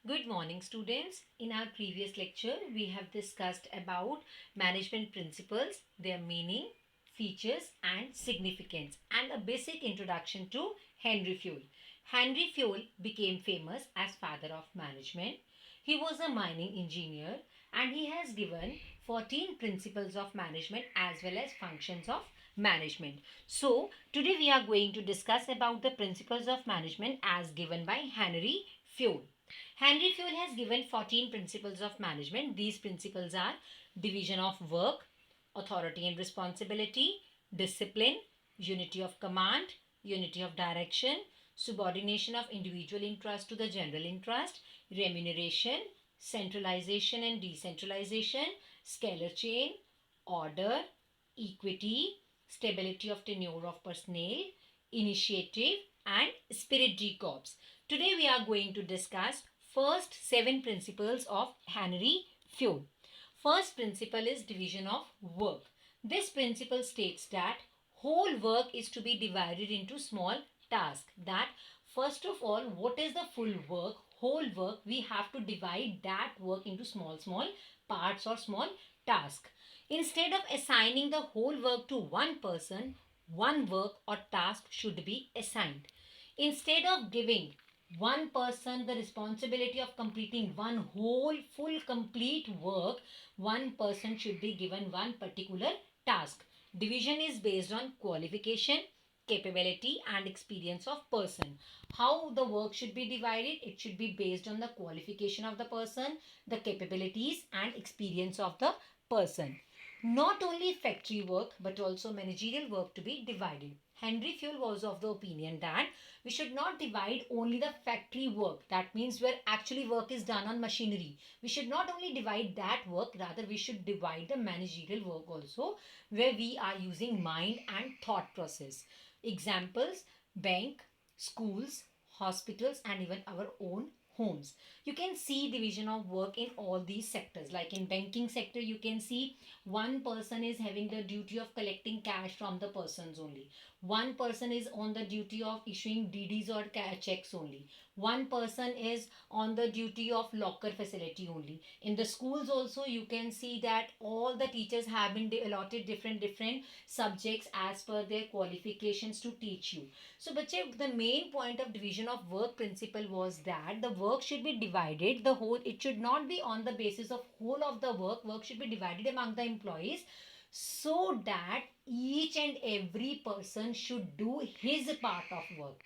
Good morning, students. In our previous lecture, we have discussed about management principles, their meaning, features, and significance, and a basic introduction to Henry Fewell. Henry Fewell became famous as father of management. He was a mining engineer and he has given 14 principles of management as well as functions of management. So, today we are going to discuss about the principles of management as given by Henry Fewell. Henry Fewell has given 14 principles of management. These principles are division of work, authority and responsibility, discipline, unity of command, unity of direction, subordination of individual interest to the general interest, remuneration, centralization and decentralization, scalar chain, order, equity, stability of tenure of personnel, initiative, and spirit de corps. Today we are going to discuss first 7 principles of Henry Fewell. First principle is division of work. This principle states that whole work is to be divided into small tasks. That first of all, what is the full work? Whole work, we have to divide that work into small parts or small tasks. Instead of assigning the whole work to one person, one work or task should be assigned. Instead of giving one person the responsibility of completing one whole full complete work, one person should be given one particular task. Division is based on qualification, capability and experience of person. How the work should be divided? It should be based on the qualification of the person, the capabilities and experience of the person. Not only factory work but also managerial work to be divided. Henry Fewell was of the opinion that we should not divide only the factory work. That means where actually work is done on machinery. We should not only divide that work, rather we should divide the managerial work also, where we are using mind and thought process. Examples: bank, schools, hospitals, and even our own homes. You can see division of work in all these sectors. Like in banking sector, you can see one person is having the duty of collecting cash from the persons only. One person is on the duty of issuing DDs or checks only. One person is on the duty of locker facility only. In the schools also, you can see that all the teachers have been allotted different subjects as per their qualifications to teach you. So bache, the main point of division of work principle was that the work should be divided, the whole, it should not be on the basis of whole of the work should be divided among the employees, so that each and every person should do his part of work.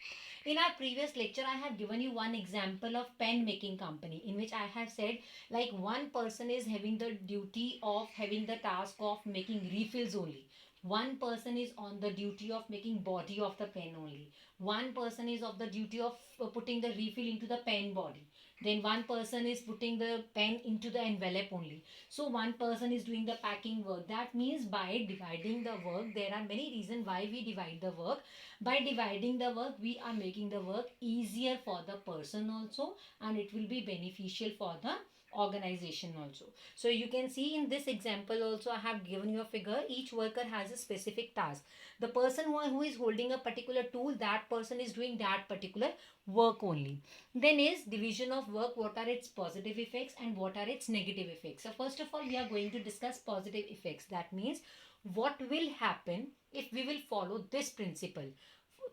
In our previous lecture, I have given you one example of pen making company, in which I have said like one person is having the duty of having the task of making refills only. One person is on the duty of making body of the pen only. One person is of the duty of putting the refill into the pen body. Then one person is putting the pen into the envelope only. So one person is doing the packing work. That means by dividing the work, there are many reasons why we divide the work. By dividing the work, we are making the work easier for the person also, and it will be beneficial for the organization also. So you can see in this example also, I have given you a figure. Each worker has a specific task. The person who is holding a particular tool, that person is doing that particular work only. Then is division of work. What are its positive effects and what are its negative effects? So first of all, we are going to discuss positive effects. That means what will happen if we will follow this principle.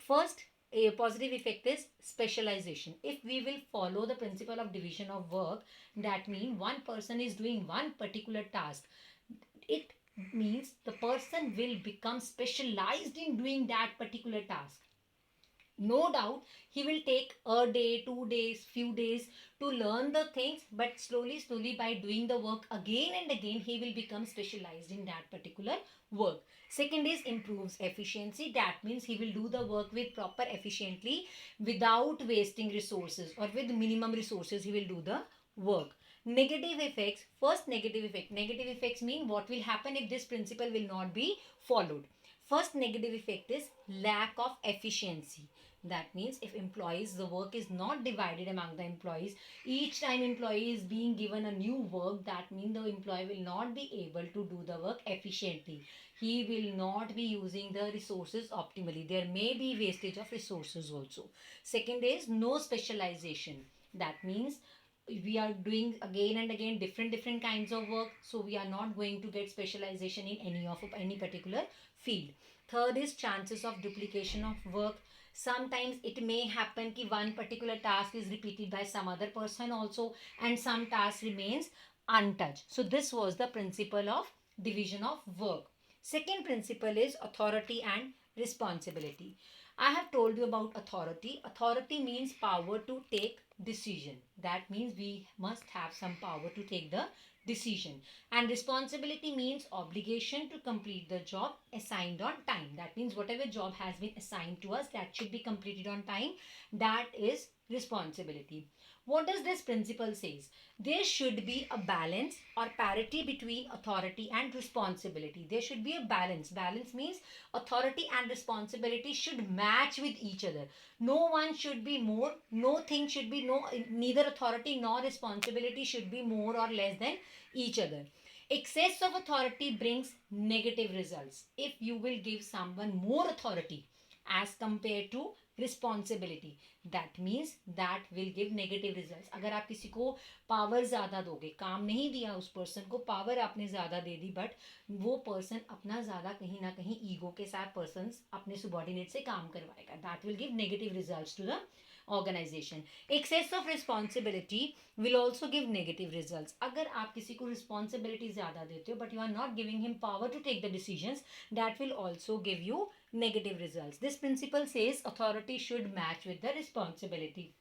First, a positive effect is specialization. If we will follow the principle of division of work, that means one person is doing one particular task. It means the person will become specialized in doing that particular task. No doubt he will take a day, 2 days, few days to learn the things, but slowly by doing the work again and again, he will become specialized in that particular work. Second is improves efficiency. That means he will do the work with proper efficiently without wasting resources, or with minimum resources he will do the work. Negative effects. First, negative effect. Negative effects mean what will happen if this principle will not be followed. First negative effect is lack of efficiency. That means if employees, the work is not divided among the employees, each time employee is being given a new work, that means the employee will not be able to do the work efficiently. He will not be using the resources optimally. There may be wastage of resources also. Second is no specialization. That means we are doing again and again different kinds of work, so we are not going to get specialization in any particular field. Third is chances of duplication of work. Sometimes it may happen ki one particular task is repeated by some other person also, and some task remains untouched. So this was the principle of division of work. Second principle is authority and responsibility. I have told you about authority. Authority means power to take decision. That means we must have some power to take the decision. And responsibility means obligation to complete the job assigned on time. That means whatever job has been assigned to us, that should be completed on time. That is responsibility. What does this principle says? There should be a balance or parity between authority and responsibility. There should be a balance. Balance means authority and responsibility should match with each other. No one should be more, no thing should be, no, neither authority nor responsibility should be more or less than each other. Excess of authority brings negative results. If you will give someone more authority as compared to responsibility, that means that will give negative results. अगर आप किसी को power ज़्यादा दोगे, काम नहीं दिया उस पर्सन को, पावर आपने ज़्यादा दे दी, बट वो पर्सन अपना ज़्यादा कहीं ना कहीं ईगो के साथ पर्सन अपने सुबॉर्डिनेट से काम करवाएगा. That will give negative results to the organization. Excess of responsibility will also give negative results. अगर आप किसी को responsibility ज़्यादा देते हो but you are not giving him power to take the decisions, that will also give you negative results. This principle says authority should match with the responsibility.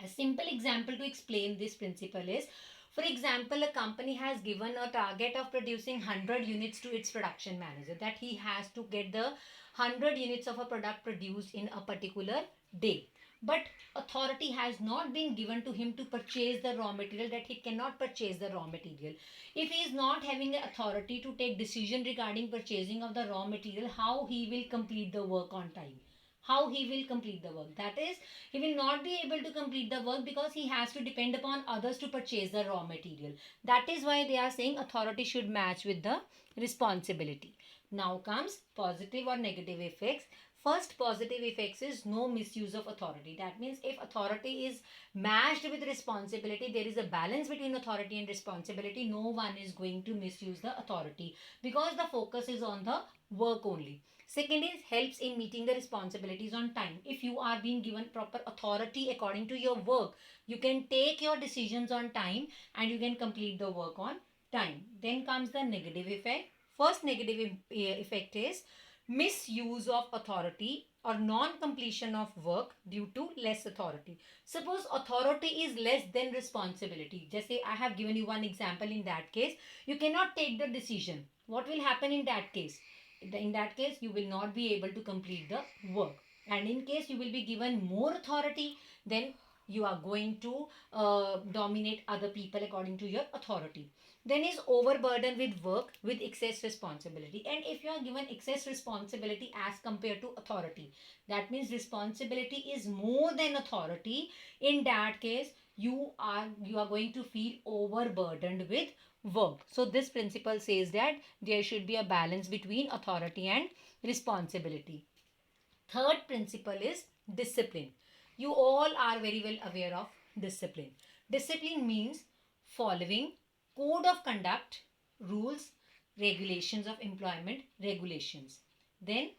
A simple example to explain this principle is, for example, a company has given a target of producing 100 units to its production manager, that he has to get the 100 units of a product produced in a particular day. But authority has not been given to him to purchase the raw material, that he cannot purchase the raw material. If he is not having the authority to take decision regarding purchasing of the raw material, how he will complete the work on time? How he will complete the work? That is, he will not be able to complete the work because he has to depend upon others to purchase the raw material. That is why they are saying authority should match with the responsibility. Now comes positive or negative effects. First positive effects is no misuse of authority. That means if authority is matched with responsibility, there is a balance between authority and responsibility. No one is going to misuse the authority because the focus is on the work only. Second is helps in meeting the responsibilities on time. If you are being given proper authority according to your work, you can take your decisions on time and you can complete the work on time. Then comes the negative effect. First negative effect is misuse of authority or non-completion of work due to less authority. Suppose authority is less than responsibility. Just say I have given you one example. In that case, you cannot take the decision. What will happen in that case? In that case, you will not be able to complete the work. And in case you will be given more authority, then you are going to dominate other people according to your authority. Then is overburden with work with excess responsibility. And if you are given excess responsibility as compared to authority, that means responsibility is more than authority. In that case, you are going to feel overburdened with work. So this principle says that there should be a balance between authority and responsibility. Third principle is discipline. You all are very well aware of discipline. Discipline means following code of conduct, rules, regulations of employment, regulations. Then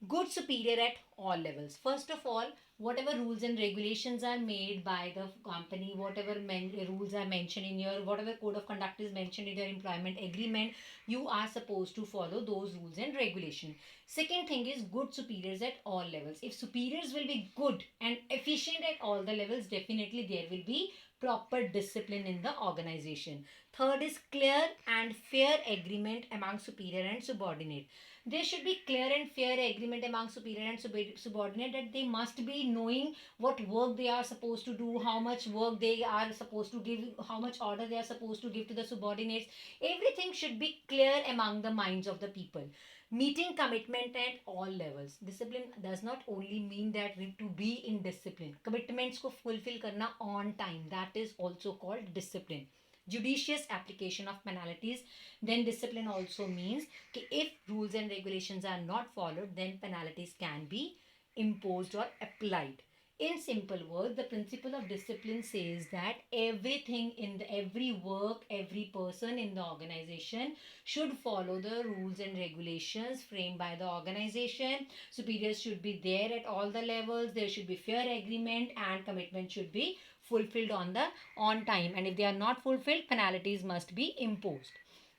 good superior at all levels. First of all, whatever rules and regulations are made by the company, whatever rules are mentioned in your, whatever code of conduct is mentioned in your employment agreement, you are supposed to follow those rules and regulations. Second thing is good superiors at all levels. If superiors will be good and efficient at all the levels, definitely there will be proper discipline in the organization. Third is clear and fair agreement among superior and subordinate. There should be clear and fair agreement among superior and subordinate, that they must be knowing what work they are supposed to do, how much work they are supposed to give, how much order they are supposed to give to the subordinates. Everything should be clear among the minds of the people. Meeting commitment at all levels. Discipline does not only mean that to be in discipline. Commitments ko fulfill karna on time. That is also called discipline. Judicious application of penalties. Then discipline also means that if rules and regulations are not followed, then penalties can be imposed or applied. In simple words, the principle of discipline says that everything in every work, every person in the organization should follow the rules and regulations framed by the organization. Superiors should be there at all the levels. There should be fair agreement and commitment should be fulfilled on time. And if they are not fulfilled, penalties must be imposed.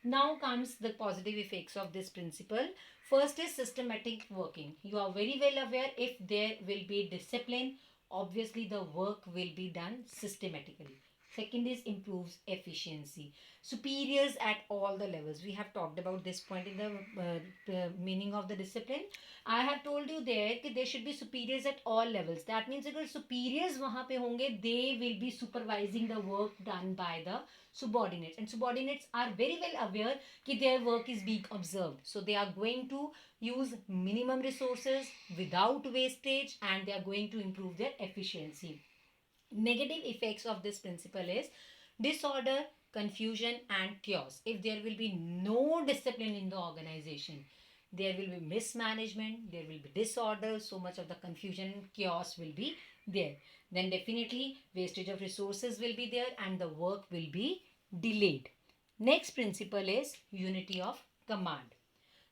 Now comes the positive effects of this principle. First is systematic working. You are very well aware if there will be discipline, obviously the work will be done systematically. Second is improves efficiency. Superiors at all the levels. We have talked about this point in the meaning of the discipline. I have told you there that there should be superiors at all levels. That means अगर superiors वहाँ पे होंगे, they will be supervising the work done by the subordinates. And subordinates are very well aware that their work is being observed. So they are going to use minimum resources without wastage and they are going to improve their efficiency. Negative effects of this principle is disorder, confusion and chaos. If there will be no discipline in the organization, there will be mismanagement, there will be disorder, so much of the confusion and chaos will be there. Then definitely wastage of resources will be there and the work will be delayed. Next principle is unity of command.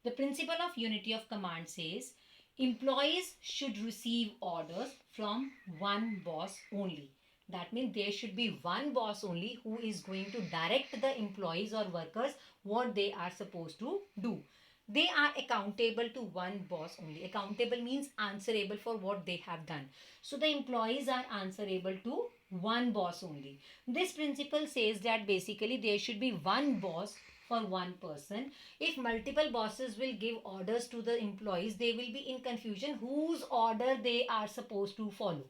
The principle of unity of command says employees should receive orders from one boss only. That means there should be one boss only who is going to direct the employees or workers what they are supposed to do. They are accountable to one boss only. Accountable means answerable for what they have done. So the employees are answerable to one boss only. This principle says that basically there should be one boss for one person. If multiple bosses will give orders to the employees, they will be in confusion whose order they are supposed to follow.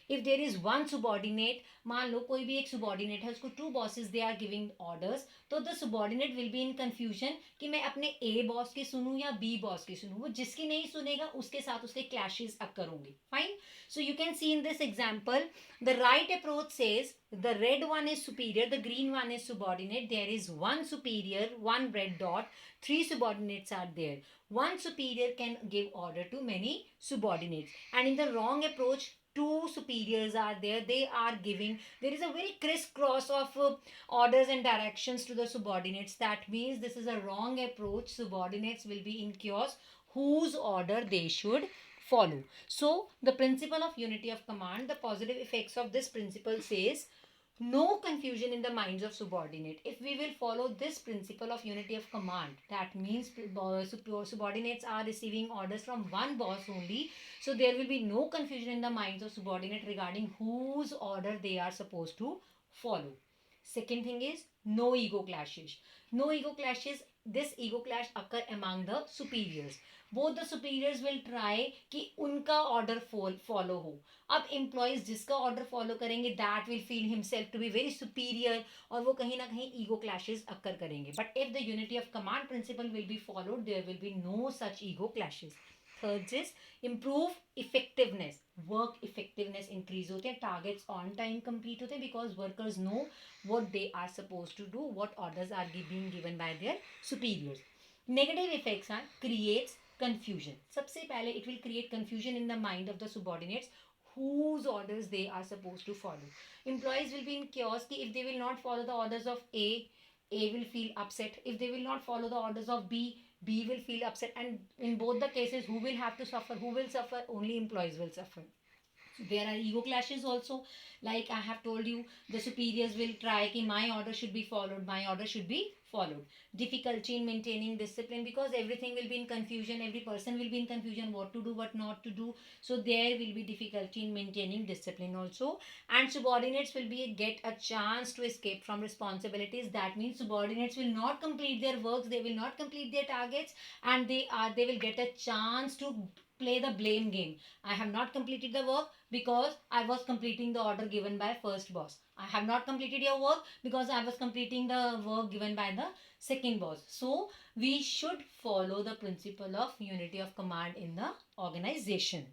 If there is one subordinate, मान लो कोई भी एक subordinate है, उसको two bosses they are giving orders, तो the subordinate will be in confusion कि मैं अपने A boss की सुनूं या B boss की सुनूं. वो जिसकी नहीं सुनेगा उसके साथ उसके clashes occur होंगे. Fine. So you can see in this example, the right approach says the red one is superior, the green one is subordinate. There is one superior, one red dot, three subordinates are there. One superior can give order to many subordinates. And in the wrong approach, two superiors are there, they are giving, there is a very crisscross of orders and directions to the subordinates. That means this is a wrong approach. Subordinates will be in chaos whose order they should follow. So the principle of unity of command, the positive effects of this principle says no confusion in the minds of subordinate. If we will follow this principle of unity of command, that means subordinates are receiving orders from one boss only. So there will be no confusion in the minds of subordinate regarding whose order they are supposed to follow. Second thing is no ego clashes. No ego clashes. This ego clash occur among the superiors. Both the superiors will try कि उनका order follow हो. अब employees जिसका order follow करेंगे, that will feel himself to be very superior और वो कहीं ना कहीं ego clashes occur करेंगे. But if the unity of command principle will be followed, there will be no such ego clashes. Third is improve effectiveness. Work effectiveness increase होते हैं, targets on time complete होते हैं because workers know what they are supposed to do, what orders are being given by their superiors. Negative effects are creates confusion. सबसे पहले it will create confusion in the mind of the subordinates whose orders they are supposed to follow. Employees will be in chaos if they will not follow the orders of A will feel upset. If they will not follow the orders of B will feel upset. And in both the cases, who will have to suffer? Who will suffer? Only employees will suffer. There are ego clashes also. Like I have told you, the superiors will try कि my order should be followed, my order should be followed. Difficulty in maintaining discipline because everything will be in confusion. Every person will be in confusion what to do, what not to do. So there will be difficulty in maintaining discipline also. And subordinates will get a chance to escape from responsibilities. That means subordinates will not complete their works, they will not complete their targets, and they will get a chance to play the blame game. I have not completed the work because I was completing the order given by first boss. I have not completed your work because I was completing the work given by the second boss. So we should follow the principle of unity of command in the organization.